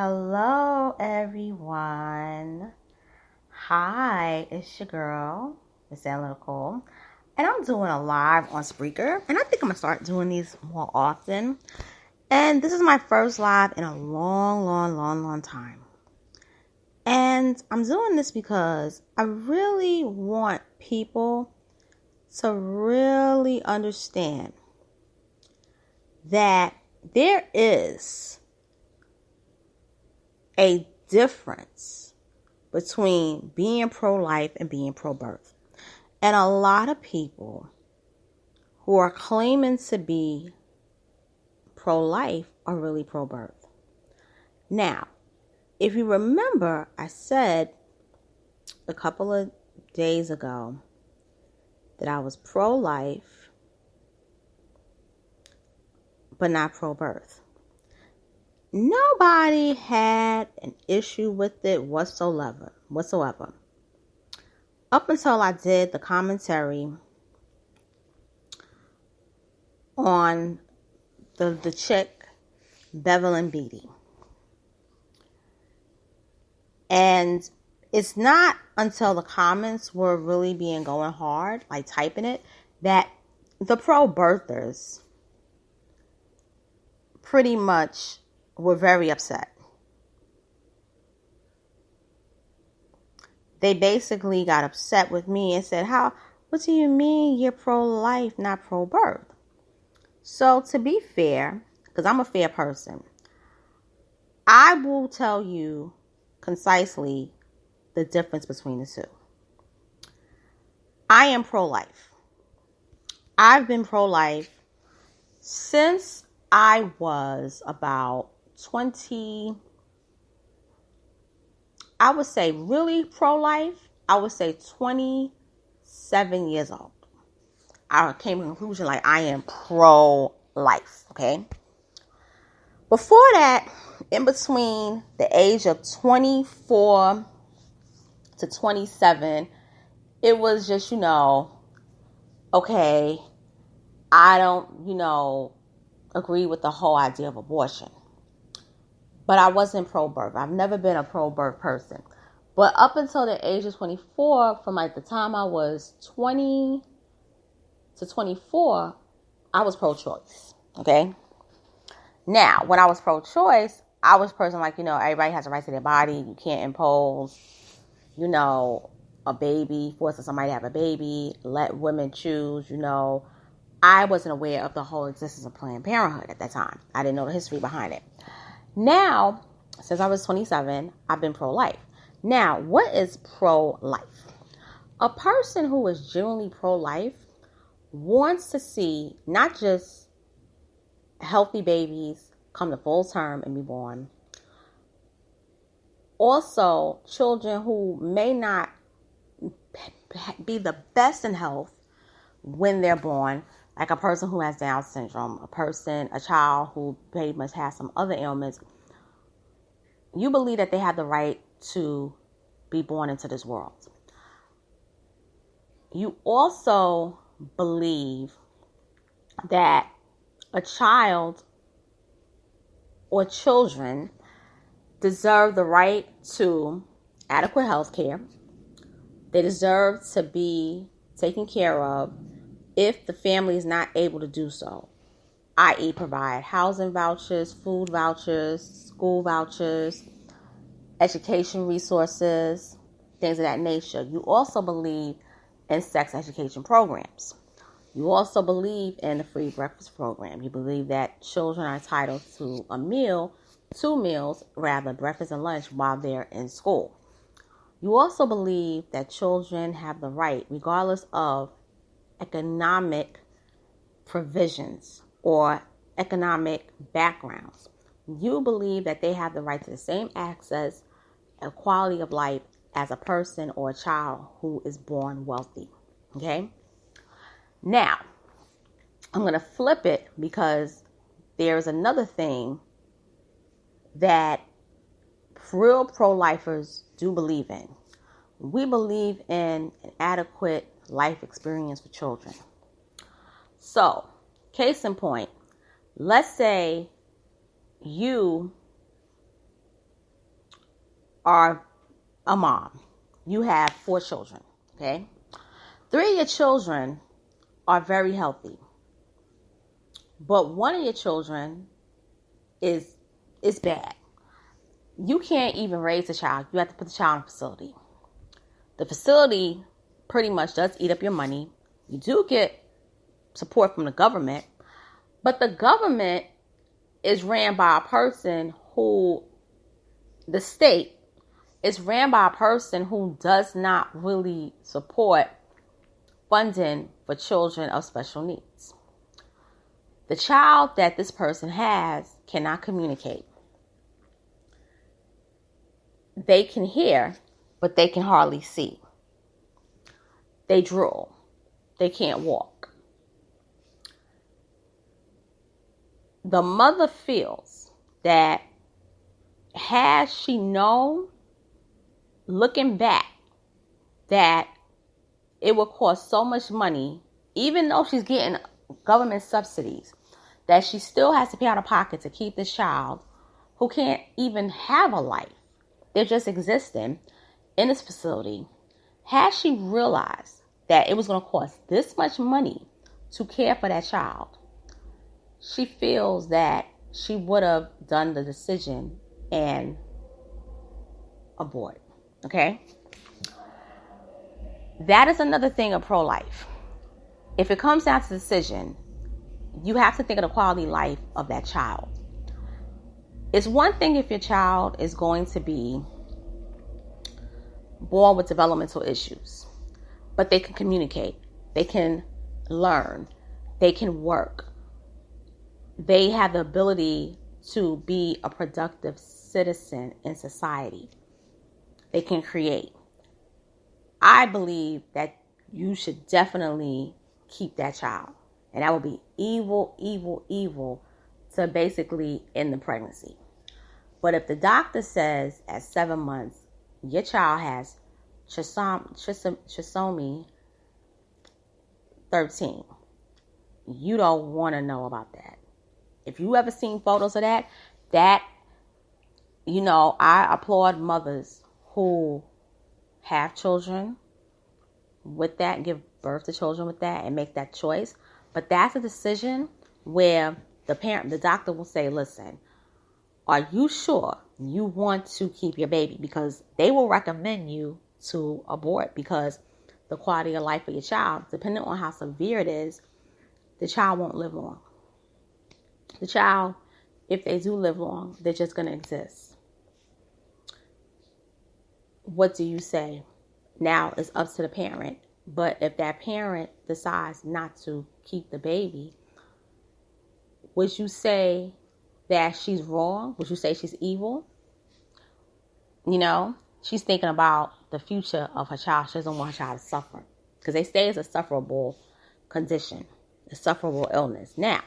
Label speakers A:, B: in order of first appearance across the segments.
A: Hello, everyone. Hi, it's your girl, Miss Analytical, and I'm doing a live on Spreaker, and I think I'm gonna start doing these more often. And this is my first live in a long time. And I'm doing this because I really want people to really understand that there is a difference between being pro-life and being pro-birth. And a lot of people who are claiming to be pro-life are really pro-birth. Now, if you remember, I said a couple of days ago that I was pro-life, but not pro-birth. Nobody had an issue with it whatsoever. Up until I did the commentary on the chick, Bevelyn Beatty. And it's not until the comments were really being going hard, like typing it, that the pro-birthers pretty much were very upset. They basically got upset with me and said, what do you mean you're pro-life, not pro-birth? So to be fair, because I'm a fair person, I will tell you concisely the difference between the two. I am pro-life. I've been pro-life since I was about 20, I would say really pro-life, I would say 27 years old. I came to the conclusion like I am pro-life, okay? Before that, in between the age of 24 to 27, it was just, okay, I don't, agree with the whole idea of abortion. But I wasn't pro-birth. I've never been a pro-birth person. But up until the age of 24, from like the time I was 20 to 24, I was pro-choice. Okay? Now, when I was pro-choice, I was a person like, everybody has a right to their body. You can't impose, a baby, forcing somebody to have a baby, let women choose, I wasn't aware of the whole existence of Planned Parenthood at that time. I didn't know the history behind it. Now, since I was 27, I've been pro-life. Now, what is pro-life? A person who is genuinely pro-life wants to see not just healthy babies come to full term and be born, also children who may not be the best in health when they're born, like a person who has Down syndrome, a child who pretty much has some other ailments. You believe that they have the right to be born into this world. You also believe that a child or children deserve the right to adequate health care. They deserve to be taken care of if the family is not able to do so, i.e. provide housing vouchers, food vouchers, school vouchers, education resources, things of that nature. You also believe in sex education programs. You also believe in the free breakfast program. You believe that children are entitled to two meals, breakfast and lunch while they're in school. You also believe that children have the right, regardless of economic provisions or economic backgrounds. You believe that they have the right to the same access and quality of life as a person or a child who is born wealthy. Okay? Now, I'm going to flip it because there's another thing that real pro-lifers do believe in. We believe in an adequate life experience for children. So, case in point, let's say you are a mom. You have 4 children, okay? 3 of your children are very healthy. But one of your children is bad. You can't even raise a child. You have to put the child in a facility. The facility pretty much does eat up your money. You do get support from the government, but the government is ran by a person who, the state is ran by a person who does not really support funding for children of special needs. The child that this person has cannot communicate. They can hear, but they can hardly see. They drool. They can't walk. The mother feels that had she known, looking back, that it would cost so much money, even though she's getting government subsidies, that she still has to pay out of pocket to keep this child who can't even have a life. They're just existing in this facility. Had she realized that it was going to cost this much money to care for that child, she feels that she would have done the decision and aborted. Okay? That is another thing of pro-life. If it comes down to the decision, you have to think of the quality of life of that child. It's one thing if your child is going to be born with developmental issues, but they can communicate, they can learn, they can work, they have the ability to be a productive citizen in society, they can create. I believe that you should definitely keep that child. And that would be evil to basically end the pregnancy. But if the doctor says at 7 months, your child has trisomy 13, you don't want to know about that. If you ever seen photos of that, I applaud mothers who have children with that, give birth to children with that, and make that choice. But that's a decision where the doctor will say, listen, are you sure you want to keep your baby? Because they will recommend you to abort, because the quality of life of your child, depending on how severe it is, the child won't live long. The child, if they do live long, they're just going to exist. What do you say? Now it's up to the parent. But if that parent decides not to keep the baby, would you say that she's wrong? Would you say she's evil? She's thinking about the future of her child. She doesn't want her child to suffer. Because they say it's a sufferable condition, a sufferable illness. Now,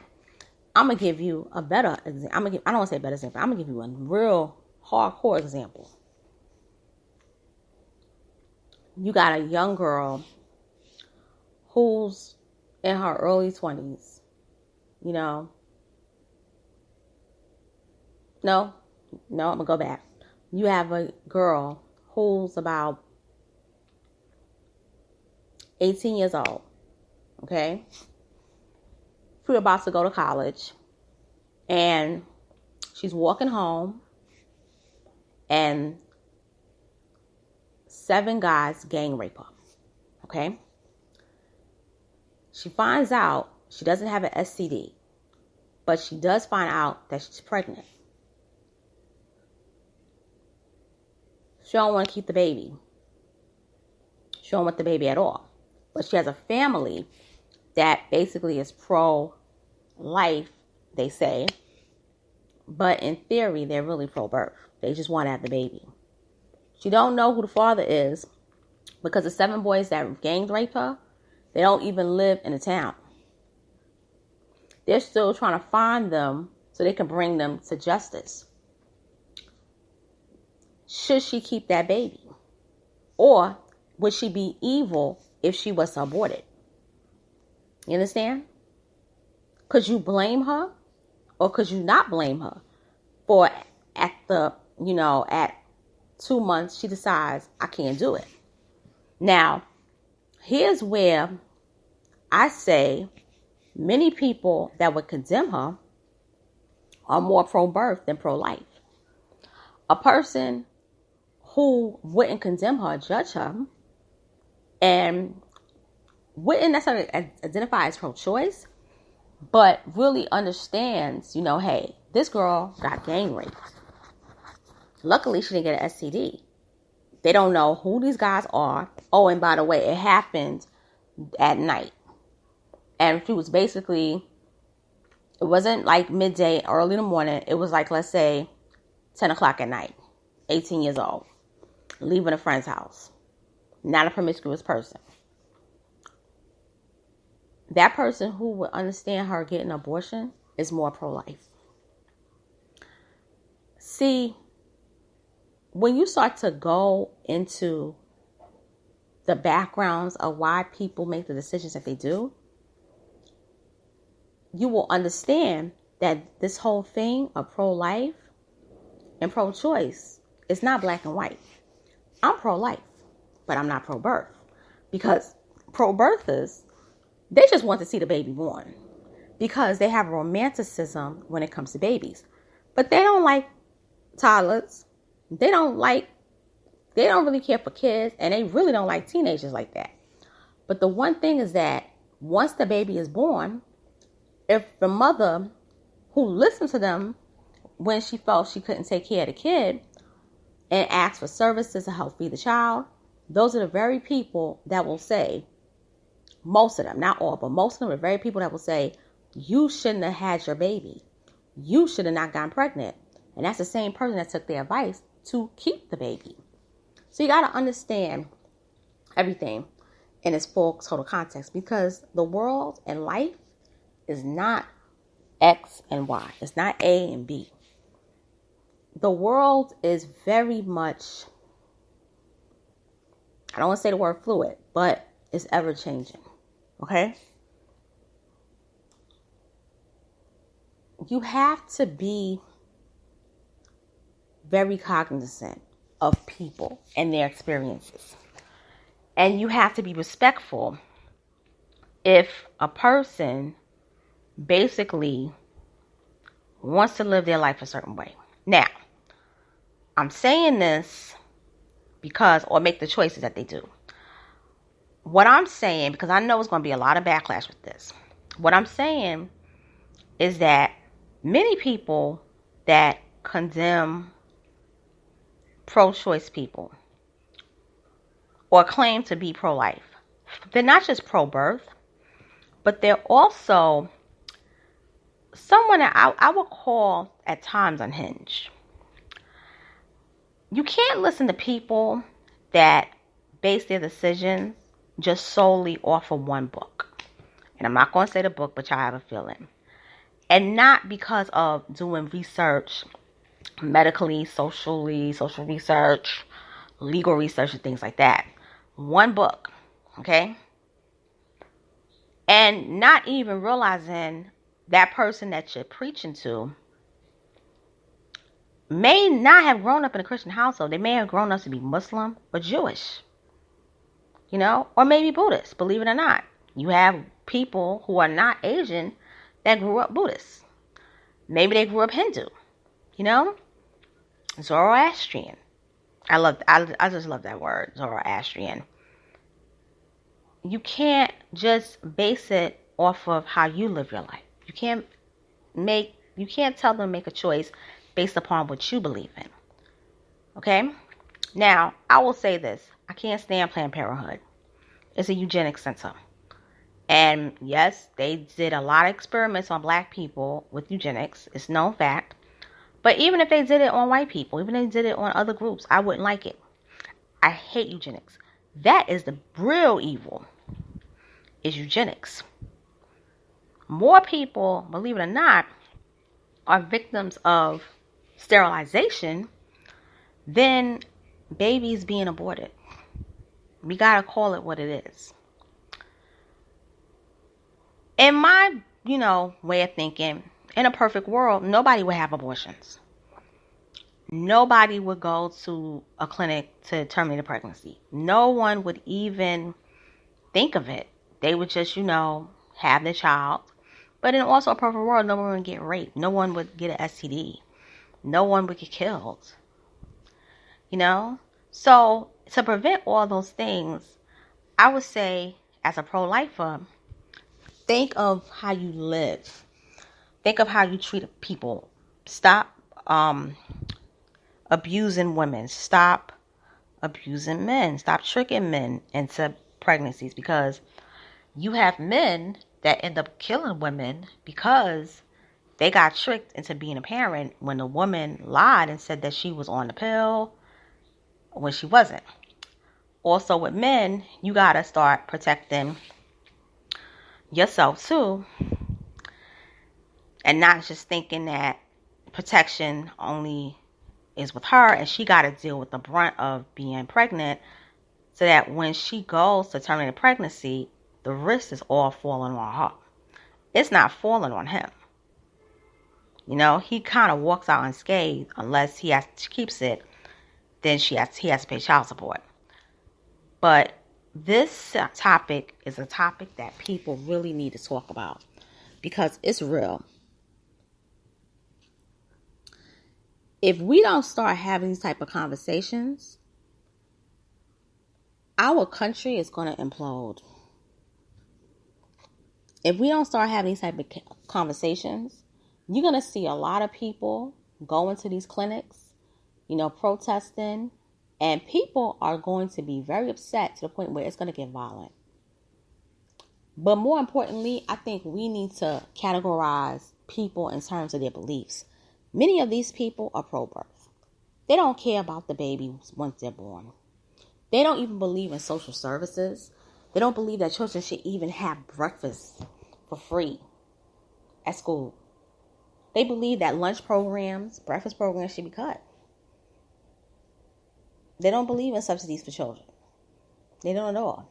A: I'm going to give you a better example. I don't want to say a better example. I'm going to give you a real hardcore example. You got a young girl who's in her early 20s, No, I'm going to go back. You have a girl who's about 18 years old, okay? She's about to go to college, and she's walking home, and 7 guys gang rape her, okay? She finds out she doesn't have an STD, but she does find out that she's pregnant. She don't want to keep the baby. She don't want the baby at all. But she has a family that basically is pro-life, they say. But in theory, they're really pro-birth. They just want to have the baby. She don't know who the father is, because the 7 boys that gang raped her, they don't even live in the town. They're still trying to find them so they can bring them to justice. Should she keep that baby? Or would she be evil if she was to abort it? You understand? Could you blame her? Or could you not blame her for at 2 months, she decides, I can't do it. Now, here's where I say many people that would condemn her are more pro-birth than pro-life. A person who wouldn't condemn her, judge her, and wouldn't necessarily identify as pro-choice, but really understands, hey, this girl got gang raped. Luckily, she didn't get an STD. They don't know who these guys are. Oh, and by the way, it happened at night. And she was basically, it wasn't like midday, early in the morning. It was like, let's say, 10 o'clock at night. 18 years old. Leaving a friend's house. Not a promiscuous person. That person who would understand her getting an abortion is more pro-life. See, when you start to go into the backgrounds of why people make the decisions that they do, you will understand that this whole thing of pro-life and pro-choice is not black and white. I'm pro-life, but I'm not pro-birth. Because pro-birthers, they just want to see the baby born. Because they have romanticism when it comes to babies. But they don't like toddlers. They don't really care for kids. And they really don't like teenagers like that. But the one thing is that once the baby is born, if the mother who listened to them when she felt she couldn't take care of the kid and asked for services to help feed the child, those are the very people that will say, most of them, not all, but most of them are very people that will say, you shouldn't have had your baby. You should have not gotten pregnant. And that's the same person that took their advice to keep the baby. So you got to understand everything in its full total context, because the world and life is not X and Y. It's not A and B. The world is very much, I don't want to say the word fluid, but it's ever changing. Okay? You have to be very cognizant of people and their experiences. And you have to be respectful if a person basically wants to live their life a certain way. Now, I'm saying this because, or make the choices that they do. What I'm saying, because I know it's going to be a lot of backlash with this. What I'm saying is that many people that condemn pro-choice people or claim to be pro-life, they're not just pro-birth, but they're also someone that I would call at times unhinged. You can't listen to people that base their decisions just solely off of one book. And I'm not going to say the book, but y'all have a feeling. And not because of doing research, medically, social research, legal research, and things like that. One book, okay? And not even realizing that person that you're preaching to may not have grown up in a Christian household. They may have grown up to be Muslim or Jewish, or maybe Buddhist, believe it or not. You have people who are not Asian that grew up Buddhist. Maybe they grew up Hindu, Zoroastrian. I just love that word, Zoroastrian. You can't just base it off of how you live your life. You can't tell them to make a choice based upon what you believe in. Okay? Now, I will say this. I can't stand Planned Parenthood. It's a eugenics center. And yes, they did a lot of experiments on black people with eugenics. It's known fact. But even if they did it on white people, even if they did it on other groups, I wouldn't like it. I hate eugenics. That is the real evil, is eugenics. More people, believe it or not, are victims of sterilization than babies being aborted. We gotta call it what it is. In my, way of thinking, in a perfect world, nobody would have abortions. nobody would go to a clinic to terminate a pregnancy. No one would even think of it. They would just, have the child. But in also a perfect world, no one would get raped. No one would get an STD. No one would get killed. So to prevent all those things, I would say, as a pro-lifer, think of how you live. Think of how you treat people. Stop abusing women. Stop abusing men. Stop tricking men into pregnancies, because you have men that end up killing women because they got tricked into being a parent when the woman lied and said that she was on the pill when she wasn't. Also with men, you got to start protecting yourself too, and not just thinking that protection only is with her and she got to deal with the brunt of being pregnant, so that when she goes to terminate a pregnancy, the risk is all falling on her. It's not falling on him. He kind of walks out unscathed unless she keeps it. Then he has to pay child support. But this topic is a topic that people really need to talk about, because it's real. If we don't start having these type of conversations, our country is going to implode. If we don't start having these type of conversations, you're going to see a lot of people go into these clinics, protesting, and people are going to be very upset to the point where it's going to get violent. But more importantly, I think we need to categorize people in terms of their beliefs. Many of these people are pro-birth. They don't care about the baby once they're born. They don't even believe in social services. They don't believe that children should even have breakfast for free at school. They believe that lunch programs, breakfast programs should be cut. They don't believe in subsidies for children. They don't at all.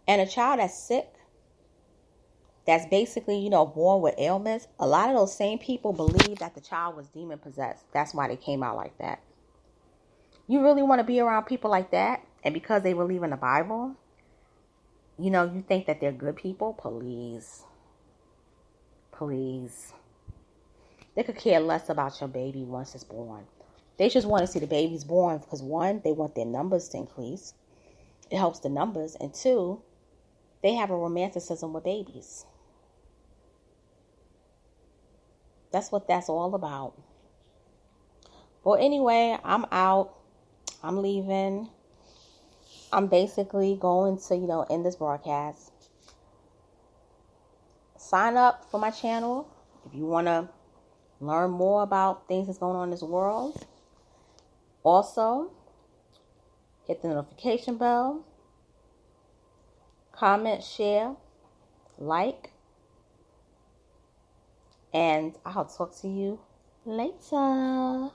A: And a child that's sick, that's basically, born with ailments, a lot of those same people believe that the child was demon possessed. That's why they came out like that. You really want to be around people like that, and because they believe in the Bible, you think that they're good people? Please. They could care less about your baby once it's born. They just want to see the baby's born because, one, they want their numbers to increase. It helps the numbers. And two, they have a romanticism with babies. That's what that's all about. Well, anyway, I'm out. I'm leaving. I'm basically going to, end this broadcast. Sign up for my channel if you want to learn more about things that's going on in this world. Also, hit the notification bell. Comment, share, like. And I'll talk to you later.